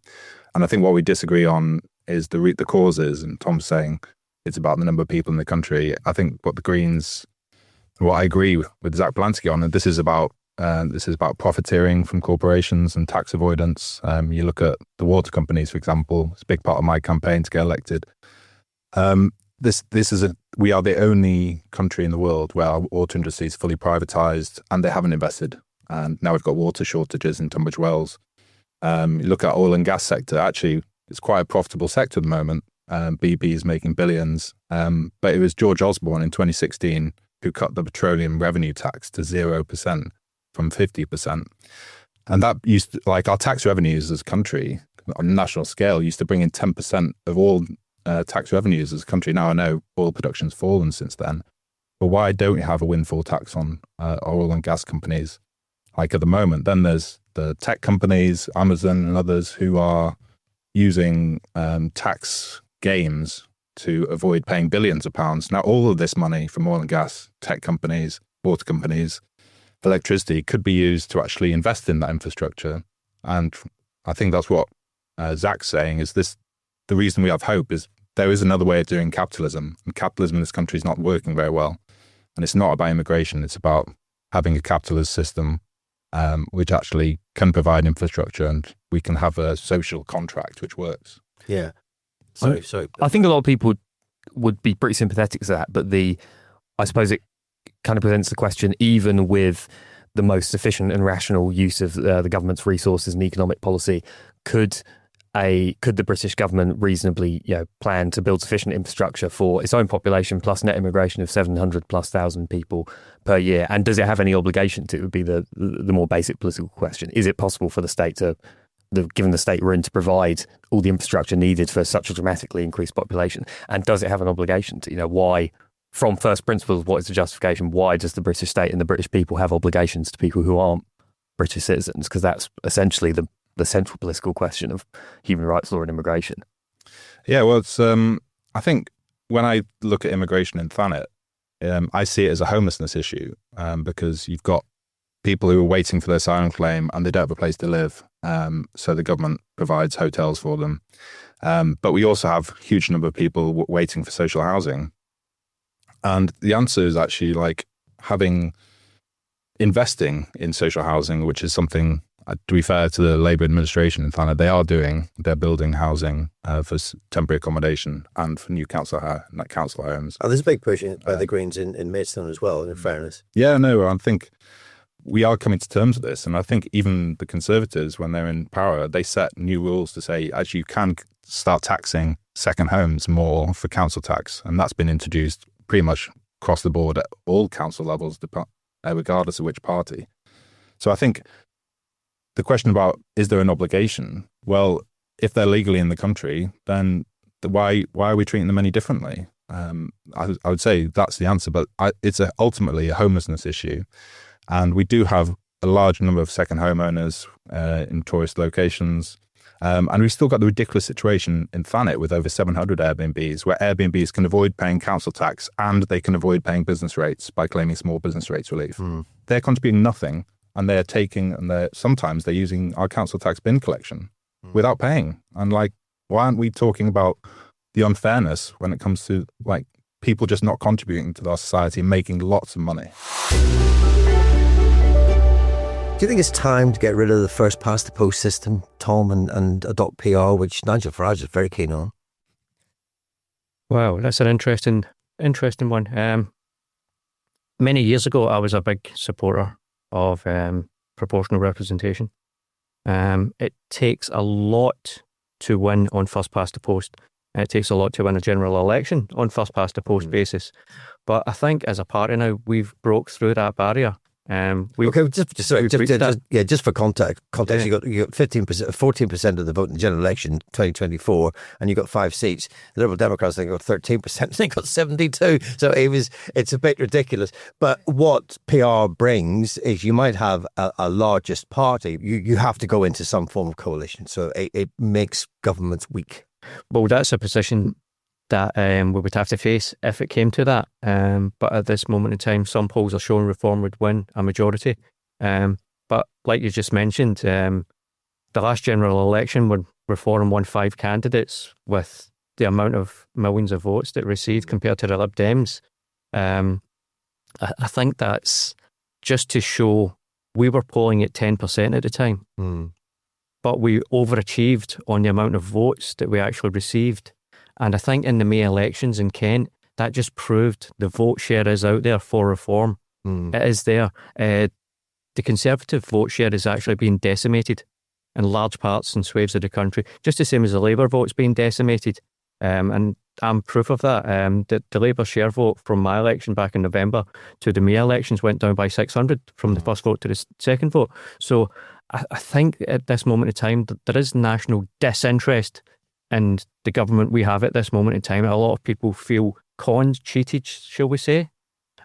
And I think what we disagree on is the causes. And Tom's saying it's about the number of people in the country. I think what the Greens, what I agree with Zach Belansky on, and this is about profiteering from corporations and tax avoidance. You look at the water companies, for example. It's a big part of my campaign to get elected. We are the only country in the world where our water industry is fully privatized and they haven't invested. And now we've got water shortages in Tunbridge Wells. You look at oil and gas sector, actually, it's quite a profitable sector at the moment. BP is making billions. But it was George Osborne in 2016 who cut the petroleum revenue tax to 0% from 50%. And that used to, like our tax revenues as a country on a national scale used to bring in 10% of all tax revenues as a country. Now I know oil production's fallen since then. But why don't we have a windfall tax on oil and gas companies? Like at the moment, then there's the tech companies, Amazon and others who are using tax games to avoid paying billions of pounds. Now, all of this money from oil and gas, tech companies, water companies, electricity could be used to actually invest in that infrastructure. And I think that's what Zach's saying is this, the reason we have hope is there is another way of doing capitalism. And capitalism in this country is not working very well. And it's not about immigration. It's about having a capitalist system which actually can provide infrastructure, and we can have a social contract which works. Yeah. Sorry. I think a lot of people would be pretty sympathetic to that, but I suppose it kind of presents the question, even with the most efficient and rational use of the government's resources and economic policy, could the British government reasonably plan to build sufficient infrastructure for its own population plus net immigration of 700,000+ people per year? And does it have any obligation to? It would be the more basic political question. Is it possible for the state given the state we're in, to provide all the infrastructure needed for such a dramatically increased population? And does it have an obligation to? Why, from first principles, what is the justification? Why does the British state and the British people have obligations to people who aren't British citizens? Because that's essentially the central political question of human rights law and immigration. Yeah, well, it's I think when I look at immigration in Thanet, I see it as a homelessness issue, because you've got people who are waiting for their asylum claim and they don't have a place to live. So the government provides hotels for them. But we also have a huge number of people waiting for social housing. And the answer is actually investing in social housing, which is something, to be fair to the Labour administration in Thanet, they are doing. They're building housing for temporary accommodation and for new council homes. Oh, there's a big push by the Greens in Maidstone as well, in fairness. Yeah, no, I think we are coming to terms with this. And I think even the Conservatives, when they're in power, they set new rules to say, actually, you can start taxing second homes more for council tax. And that's been introduced pretty much across the board at all council levels, regardless of which party. So I think the question about, is there an obligation? Well, if they're legally in the country, then why are we treating them any differently? I would say that's the answer, but it's ultimately a homelessness issue. And we do have a large number of second homeowners in tourist locations. And we've still got the ridiculous situation in Thanet with over 700 Airbnbs, where Airbnbs can avoid paying council tax and they can avoid paying business rates by claiming small business rates relief. They're contributing nothing, and sometimes they're using our council tax bin collection without paying. And why aren't we talking about the unfairness when it comes to people just not contributing to our society and making lots of money? Do you think it's time to get rid of the first past the post system, Tom, and adopt PR, which Nigel Farage is very keen on? Wow, that's an interesting one. Many years ago, I was a big supporter of proportional representation. It takes a lot to win on first past the post. It takes a lot to win a general election on first past the post basis. But I think as a party now, we've broke through that barrier. Just for context, you got 14% of the vote in the general election 2024, and you got 5 seats. The Liberal Democrats, they got 13%, they got 72. So it's a bit ridiculous. But what PR brings is you might have a largest party. You have to go into some form of coalition, so it makes governments weak. Well, that's a position that we would have to face if it came to that. But at this moment in time, some polls are showing Reform would win a majority. But like you just mentioned, the last general election when Reform won 5 candidates with the amount of millions of votes that it received compared to the Lib Dems, I think that's just to show we were polling at 10% at the time. But we overachieved on the amount of votes that we actually received. And I think in the May elections in Kent, that just proved the vote share is out there for Reform. It is there. The Conservative vote share is actually being decimated in large parts and swathes of the country, just the same as the Labour vote's being decimated. And I'm proof of that. The Labour share vote from my election back in November to the May elections went down by 600 from the first vote to the second vote. So I think at this moment in time, there is national disinterest in the government we have at this moment in time. A lot of people feel conned, cheated, shall we say,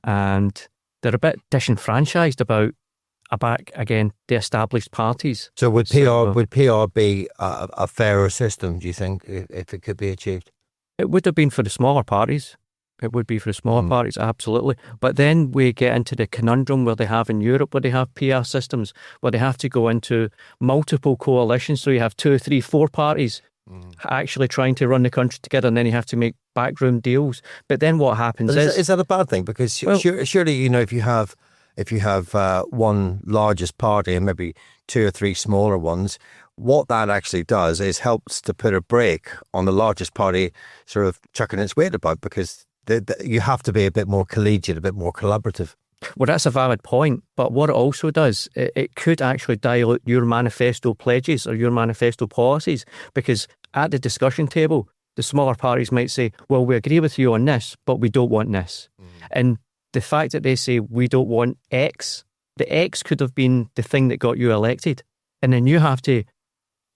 and they're a bit disenfranchised about the established parties. So would PR be a fairer system, do you think, if it could be achieved? It would have been for the smaller parties. It would be for the smaller parties, absolutely. But then we get into the conundrum where they have in Europe, where they have PR systems, where they have to go into multiple coalitions. So you have 2, 3, 4 parties actually trying to run the country together, and then you have to make backroom deals. But then what happens is that a bad thing? Because surely, if you have if you have one largest party and maybe two or three smaller ones, what that actually does is helps to put a brake on the largest party sort of chucking its weight about, because you have to be a bit more collegiate, a bit more collaborative. Well, that's a valid point. But what it also does, it could actually dilute your manifesto pledges or your manifesto policies, because at the discussion table, the smaller parties might say, well, we agree with you on this, but we don't want this. And the fact that they say we don't want X, the X could have been the thing that got you elected. And then you have to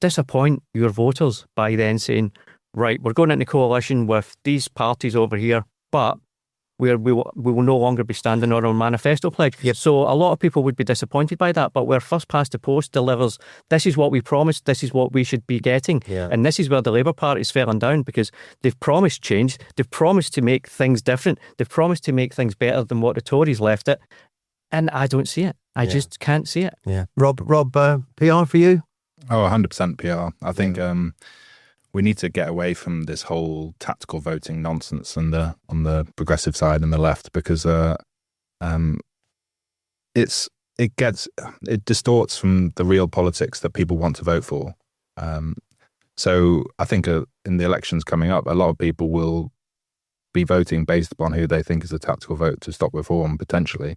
disappoint your voters by then saying, right, we're going into coalition with these parties over here, but we will no longer be standing on our manifesto pledge. Yep. So a lot of people would be disappointed by that, but where First Past the Post delivers, this is what we promised, this is what we should be getting. Yeah. And this is where the Labour Party's fallen down, because they've promised change, they've promised to make things different, they've promised to make things better than what the Tories left it, and I don't see it. I just can't see it. Yeah. Rob, PR for you? Oh, 100% PR. I think we need to get away from this whole tactical voting nonsense on the progressive side and the left, because it distorts from the real politics that people want to vote for. So I think in the elections coming up, a lot of people will be voting based upon who they think is a tactical vote to stop reform, potentially.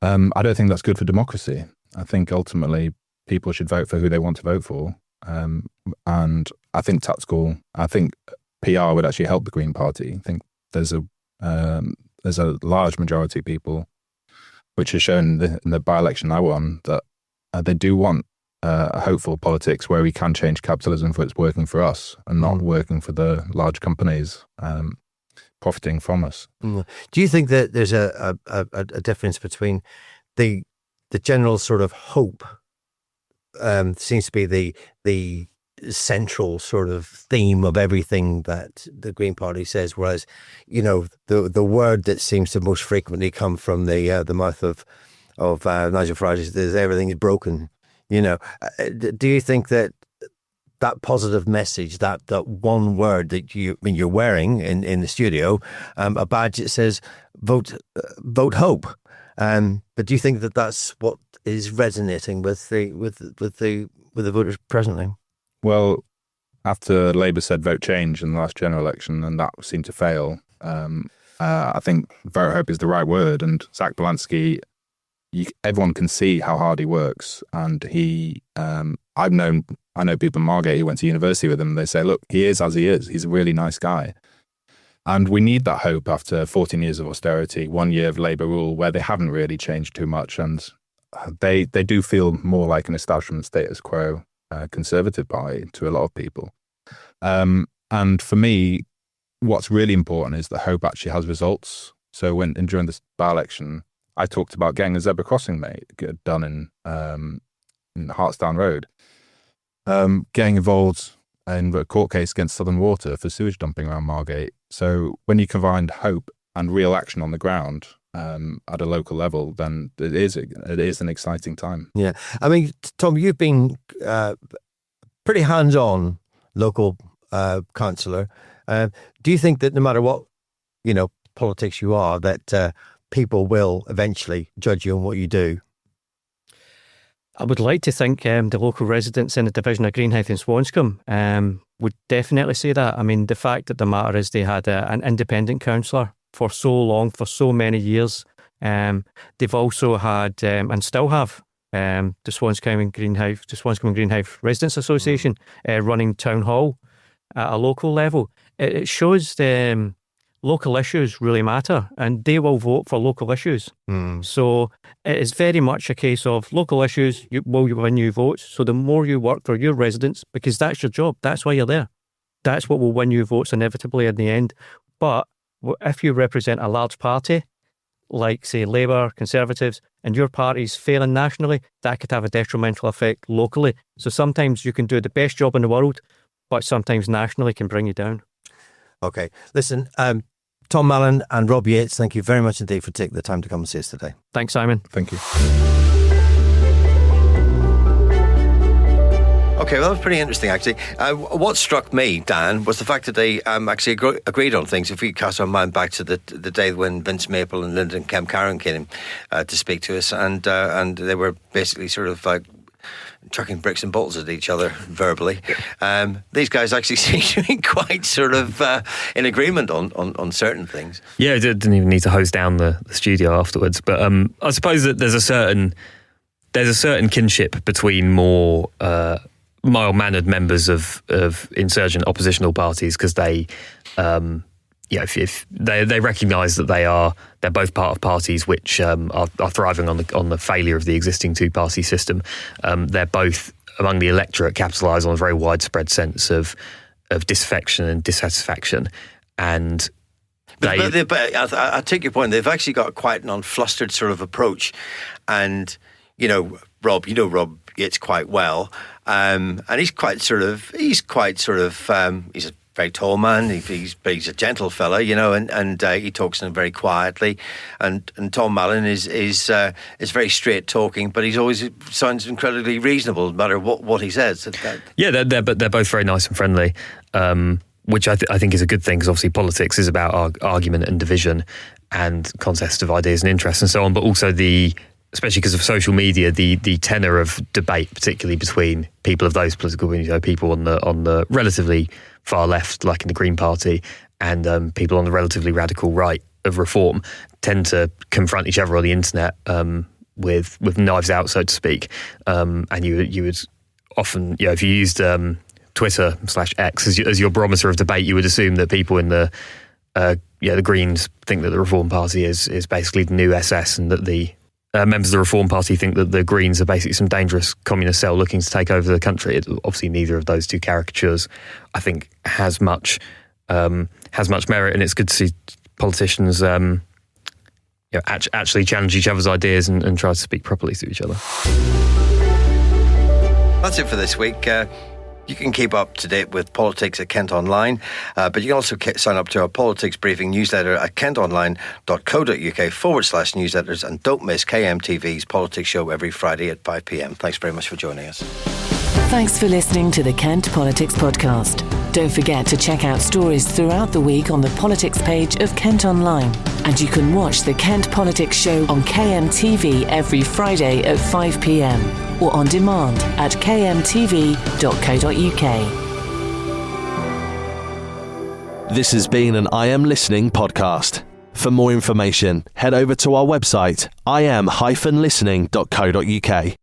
I don't think that's good for democracy. I think ultimately people should vote for who they want to vote for. And I think PR would actually help the Green Party. I think there's a large majority of people, which is shown in the by-election I won, that they do want hopeful politics where we can change capitalism for it's working for us and not working for the large companies profiting from us. Do you think that there's a difference between the general sort of hope seems to be the central sort of theme of everything that the Green Party says, whereas, the word that seems to most frequently come from the mouth of Nigel Farage is everything is broken. Do you think that positive message, that one word that you're wearing in the studio, a badge that says vote hope, but do you think that that's what is resonating with the voters presently? Well, after Labour said vote change in the last general election, and that seemed to fail, I think vote hope is the right word. And Zach Belansky, everyone can see how hard he works. And I know people in Margate who went to university with him, and they say, look, he is as he is. He's a really nice guy. And we need that hope after 14 years of austerity, 1 year of Labour rule where they haven't really changed too much. And they do feel more like an establishment status quo Conservative Party to a lot of people. And for me, what's really important is that hope actually has results. So during this by-election, I talked about getting a zebra crossing done in Hartsdown Road, getting involved in a court case against Southern Water for sewage dumping around Margate. So when you combine hope and real action on the ground at a local level, then it is an exciting time. Yeah. I mean, Tom, you've been pretty hands-on local councillor. Do you think that no matter what, politics you are, that people will eventually judge you on what you do? I would like to think the local residents in the division of Greenhithe and Swanscombe would definitely say that. I mean, the fact of the matter is they had an independent councillor for so long, for so many years. They've also had, and still have, the Swanscombe and Greenhithe Residents Association running town hall at a local level. It shows local issues really matter, and they will vote for local issues. So it is very much a case of local issues will win you votes. So the more you work for your residents, because that's your job, that's why you're there, that's what will win you votes inevitably in the end. But if you represent a large party, like, say, Labour, Conservatives, and your party's failing nationally, that could have a detrimental effect locally. So sometimes you can do the best job in the world, but sometimes nationally can bring you down. Okay. Listen, Tom Mallon and Rob Yates, thank you very much indeed for taking the time to come and see us today. Thanks, Simon. Thank you. Okay, well, that was pretty interesting, actually. What struck me, Dan, was the fact that they actually agreed on things. If we cast our mind back to the day when Vince Maple and Lyndon Kemp-Carron came to speak to us, and they were basically sort of like chucking bricks and bolts at each other verbally. These guys actually seem to be quite sort of in agreement on certain things. Yeah, didn't even need to hose down the studio afterwards. But I suppose that there's a certain kinship between more mild-mannered members of insurgent oppositional parties, because they, if they recognise that they're both part of parties which are thriving on the failure of the existing two-party system. They're both among the electorate capitalise on a very widespread sense of disaffection and dissatisfaction, and. But I take your point. They've actually got quite an unflustered sort of approach, and Rob Yates quite well, and he's a very tall man. He's a gentle fella, and he talks to him very quietly. And Tom Mallon is very straight talking, but he's always sounds incredibly reasonable, no matter what he says. Yeah, they're both very nice and friendly. Which I think is a good thing, because obviously politics is about argument and division and contest of ideas and interests and so on, but also especially because of social media, the tenor of debate, particularly between people of those political opinions, people on the relatively far left, like in the Green Party, and people on the relatively radical right of reform, tend to confront each other on the internet with knives out, so to speak. And you would often, if you used Twitter/X as your barometer of debate, you would assume that people in the Greens think that the Reform Party is basically the new SS, and that the members of the Reform Party think that the Greens are basically some dangerous communist cell looking to take over the country. Obviously, neither of those two caricatures, I think, has much merit, and it's good to see politicians actually challenge each other's ideas and try to speak properly to each other. That's it for this week. You can keep up to date with politics at Kent Online, but you can also sign up to our politics briefing newsletter at kentonline.co.uk/newsletters, and don't miss KMTV's politics show every Friday at 5 p.m. Thanks very much for joining us. Thanks for listening to the Kent Politics Podcast. Don't forget to check out stories throughout the week on the politics page of Kent Online. And you can watch the Kent Politics Show on KMTV every Friday at 5 p.m. or on demand at kmtv.co.uk. This has been an I Am Listening podcast. For more information, head over to our website, im-listening.co.uk.